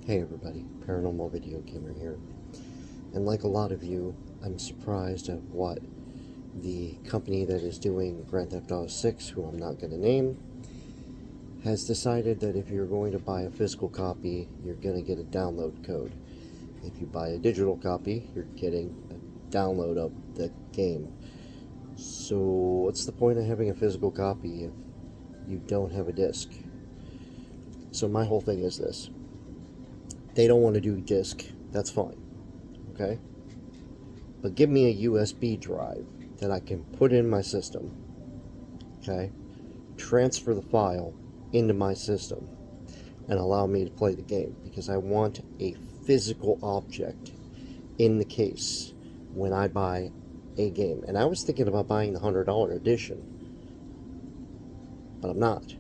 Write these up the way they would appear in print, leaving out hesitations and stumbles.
Hey everybody, Paranormal Video Gamer here. And like a lot of you, I'm surprised at what the company that is doing Grand Theft Auto 6, who I'm not going to name, has decided that if you're going to buy a physical copy, you're going to get a download code. If you buy a digital copy, you're getting a download of the game. So what's the point of having a physical copy if you don't have a disc? So my whole thing is this. They don't want to do disc, that's fine, okay? But give me a USB drive that I can put in my system, okay? Transfer the file into my system and allow me to play the game, because I want a physical object in the case when I buy a game. And I was thinking about buying the $100 edition, but I'm not,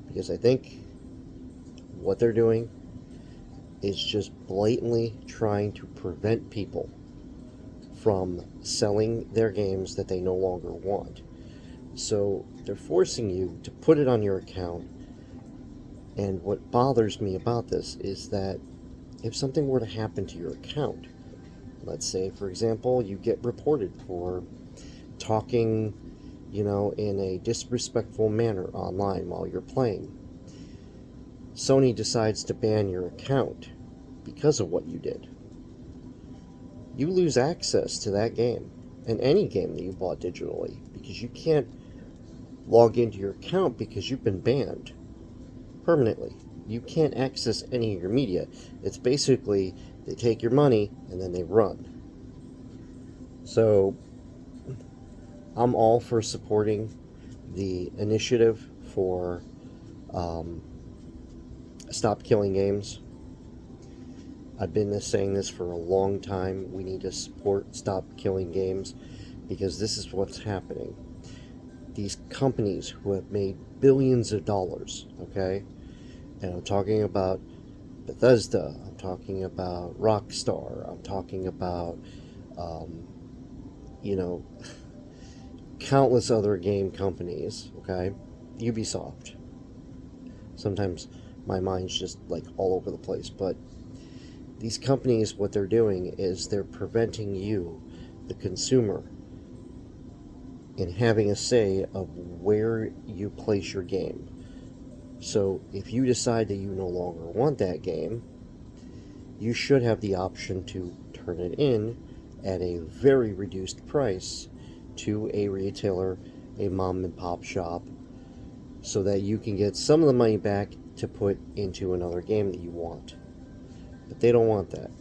because I think what they're doing is just blatantly trying to prevent people from selling their games that they no longer want. So they're forcing you to put it on your account. And what bothers me about this is that if something were to happen to your account, let's say, for example, you get reported for talking, in a disrespectful manner online while you're playing, Sony decides to ban your account because of what you did. You lose access to that game and any game that you bought digitally, because you can't log into your account because you've been banned permanently. You can't access any of your media. It's basically they take your money and then they run. So I'm all for supporting the initiative for Stop Killing Games. I've been saying this for a long time. We need to support Stop Killing Games, because this is what's happening. These companies who have made billions of dollars, okay? And I'm talking about Bethesda, I'm talking about Rockstar, I'm talking about, countless other game companies, okay? Ubisoft. Sometimes my mind's just like all over the place, but these companies, what they're doing is they're preventing you, the consumer, in having a say of where you place your game. So if you decide that you no longer want that game, you should have the option to turn it in at a very reduced price to a retailer, a mom and pop shop, so that you can get some of the money back to put into another game that you want. But they don't want that.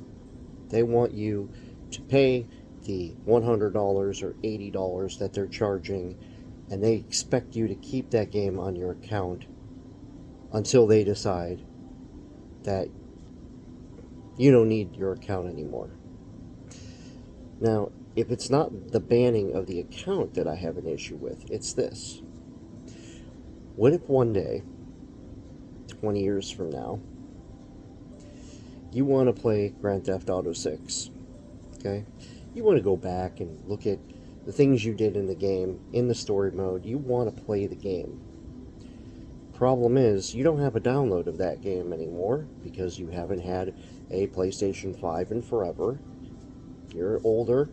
They want you to pay the $100 or $80 that they're charging, and they expect you to keep that game on your account until they decide that you don't need your account anymore. Now, if it's not the banning of the account that I have an issue with, it's this. What if one day, 20 years from now, you want to play Grand Theft Auto 6, okay? You want to go back and look at the things you did in the game, in the story mode. You want to play the game. Problem is, you don't have a download of that game anymore because you haven't had a PlayStation 5 in forever. You're older.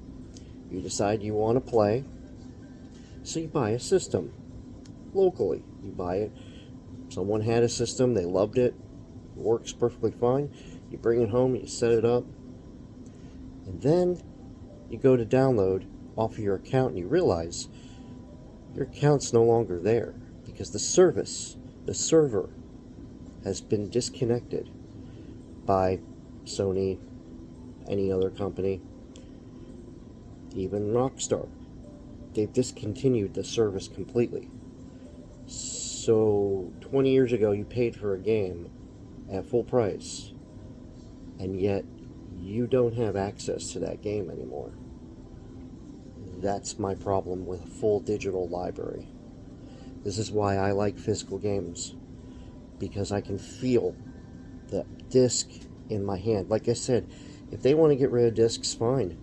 You decide you want to play. So you buy a system locally. You buy it. Someone had a system. They loved it. It works perfectly fine. You bring it home, you set it up, and then you go to download off of your account and you realize your account's no longer there because the server has been disconnected by Sony, any other company, even Rockstar. They've discontinued the service completely. So 20 years ago you paid for a game at full price, and yet you don't have access to that game anymore. That's my problem with a full digital library. This is why I like physical games, because I can feel the disc in my hand. Like I said, if they want to get rid of discs, fine.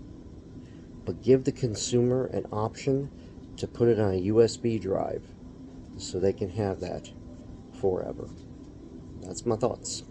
But give the consumer an option to put it on a USB drive so they can have that forever. That's my thoughts.